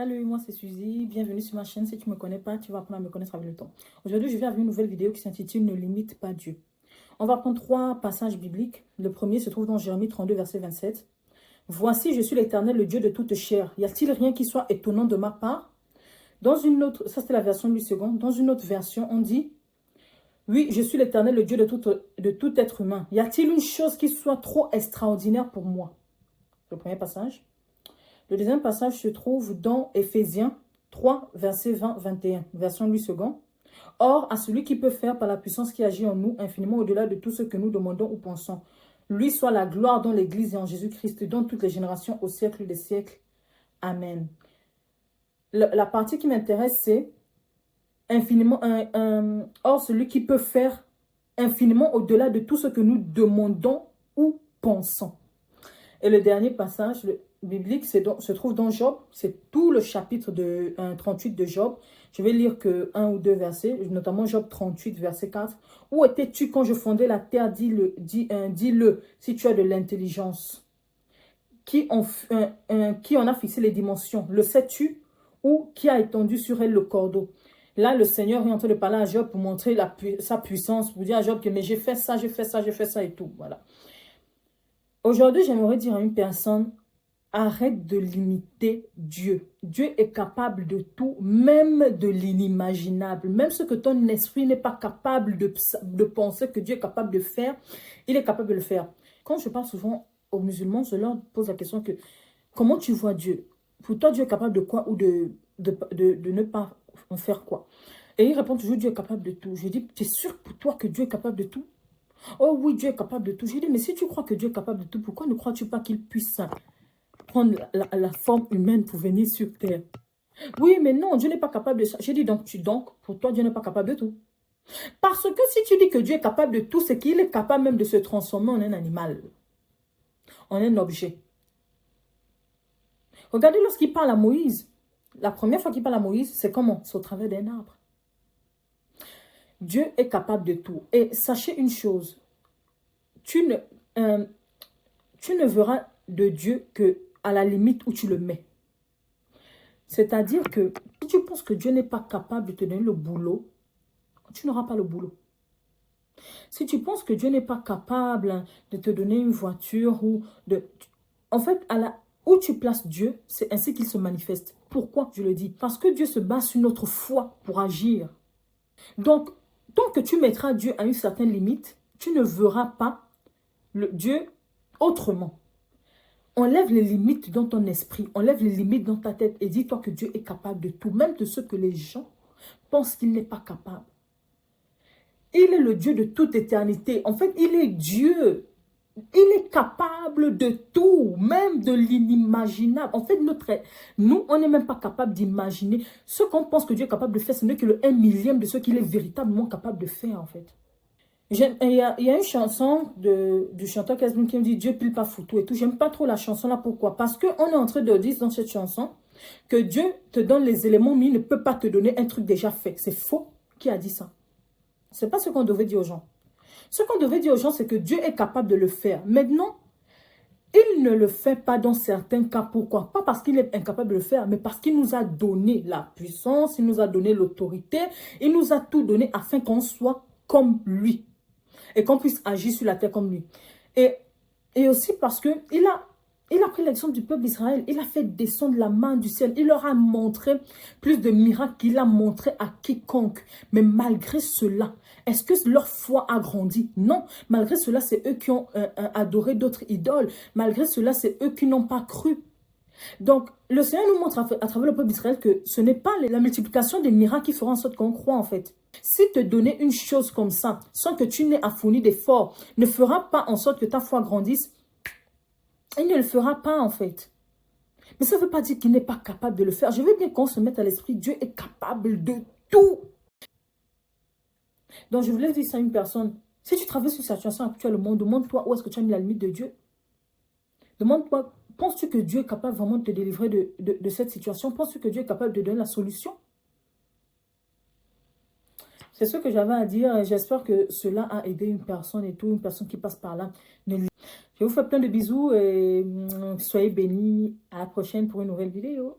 Salut, moi c'est Suzy, bienvenue sur ma chaîne. Si tu ne me connais pas, tu vas apprendre à me connaître avec le temps. Aujourd'hui, je vais avec une nouvelle vidéo qui s'intitule Ne limite pas Dieu. On va prendre trois passages bibliques. Le premier se trouve dans Jérémie 32, verset 27. Voici, je suis l'Éternel, le Dieu de toute chair. Y a-t-il rien qui soit étonnant de ma part? Dans une autre, ça c'était la version Louis II. Dans une autre version, on dit, oui, je suis l'Éternel, le Dieu de tout être humain. Y a-t-il une chose qui soit trop extraordinaire pour moi? Le premier passage. Le deuxième passage se trouve dans Éphésiens 3, verset 20-21, version Louis II. Or, à celui qui peut faire par la puissance qui agit en nous, infiniment au-delà de tout ce que nous demandons ou pensons, lui soit la gloire dans l'Église et en Jésus-Christ, dans toutes les générations, au siècle des siècles. Amen. La partie qui m'intéresse, c'est infiniment, or celui qui peut faire infiniment au-delà de tout ce que nous demandons ou pensons. Et le dernier passage biblique se trouve dans Job. C'est tout le chapitre 38 de Job. Je vais lire que un ou deux versets, notamment Job 38, verset 4. Où étais-tu quand je fondais la terre? Dis-le, si tu as de l'intelligence. Qui en a fixé les dimensions? Le sais-tu? Ou qui a étendu sur elle le cordeau? Là, le Seigneur est en train de parler à Job pour montrer sa puissance, pour dire à Job que mais j'ai fait ça, j'ai fait ça, j'ai fait ça et tout. Voilà. Aujourd'hui, j'aimerais dire à une personne, arrête de limiter Dieu. Dieu est capable de tout, même de l'inimaginable. Même ce que ton esprit n'est pas capable de penser que Dieu est capable de faire, il est capable de le faire. Quand je parle souvent aux musulmans, je leur pose la question que, comment tu vois Dieu? Pour toi, Dieu est capable de quoi ou de ne pas en faire quoi? Et ils répondent toujours, Dieu est capable de tout. Je dis, tu es sûr pour toi que Dieu est capable de tout? Oh oui, Dieu est capable de tout. J'ai dit, mais si tu crois que Dieu est capable de tout, pourquoi ne crois-tu pas qu'il puisse prendre la forme humaine pour venir sur terre? Oui, mais non, Dieu n'est pas capable de ça. J'ai dit, donc, pour toi, Dieu n'est pas capable de tout. Parce que si tu dis que Dieu est capable de tout, c'est qu'il est capable même de se transformer en un animal, en un objet. Regardez lorsqu'il parle à Moïse. La première fois qu'il parle à Moïse, c'est comment? C'est au travers d'un arbre. Dieu est capable de tout. Et sachez une chose, tu ne verras de Dieu que à la limite où tu le mets. C'est-à-dire que si tu penses que Dieu n'est pas capable de te donner le boulot, tu n'auras pas le boulot. Si tu penses que Dieu n'est pas capable de te donner une voiture ou de... En fait, où tu places Dieu, c'est ainsi qu'il se manifeste. Pourquoi je le dis? Parce que Dieu se base sur notre foi pour agir. Donc, tant que tu mettras Dieu à une certaine limite, tu ne verras pas Dieu autrement. Enlève les limites dans ton esprit, enlève les limites dans ta tête et dis-toi que Dieu est capable de tout, même de ce que les gens pensent qu'il n'est pas capable. Il est le Dieu de toute éternité. En fait, il est Dieu. Il est capable de tout, même de l'inimaginable. En fait, nous, on n'est même pas capable d'imaginer. Ce qu'on pense que Dieu est capable de faire, ce n'est que le 1 millième de ce qu'il est véritablement capable de faire, en fait. Il y a une chanson du chanteur Casbin qui me dit Dieu pile pas foutu et tout. J'aime pas trop la chanson là. Pourquoi? Parce qu'on est en train de dire dans cette chanson que Dieu te donne les éléments, mais il ne peut pas te donner un truc déjà fait. C'est faux. Qui a dit ça? C'est pas ce qu'on devait dire aux gens. Ce qu'on devait dire aux gens, c'est que Dieu est capable de le faire. Maintenant, il ne le fait pas dans certains cas. Pourquoi? Pas parce qu'il est incapable de le faire, mais parce qu'il nous a donné la puissance, il nous a donné l'autorité, il nous a tout donné afin qu'on soit comme lui. Et qu'on puisse agir sur la terre comme lui. Et aussi parce qu'il a pris l'exemple du peuple d'Israël. Il a fait descendre la main du ciel. Il leur a montré plus de miracles qu'il a montré à quiconque. Mais malgré cela, est-ce que leur foi a grandi? Non. Malgré cela, c'est eux qui ont adoré d'autres idoles. Malgré cela, c'est eux qui n'ont pas cru. Donc, le Seigneur nous montre à travers le peuple d'Israël que ce n'est pas la multiplication des miracles qui fera en sorte qu'on croit en fait. Si te donner une chose comme ça, sans que tu n'aies à fournir d'efforts, ne fera pas en sorte que ta foi grandisse, il ne le fera pas en fait. Mais ça ne veut pas dire qu'il n'est pas capable de le faire. Je veux bien qu'on se mette à l'esprit, Dieu est capable de tout. Donc, je voulais dire ça à une personne. Si tu traverses une situation actuellement, demande-toi où est-ce que tu as mis la limite de Dieu. Demande-toi, penses-tu que Dieu est capable vraiment de te délivrer de cette situation? Penses-tu que Dieu est capable de donner la solution? C'est ce que j'avais à dire. J'espère que cela a aidé une personne et tout, une personne qui passe par là. Je vous fais plein de bisous et soyez bénis. À la prochaine pour une nouvelle vidéo.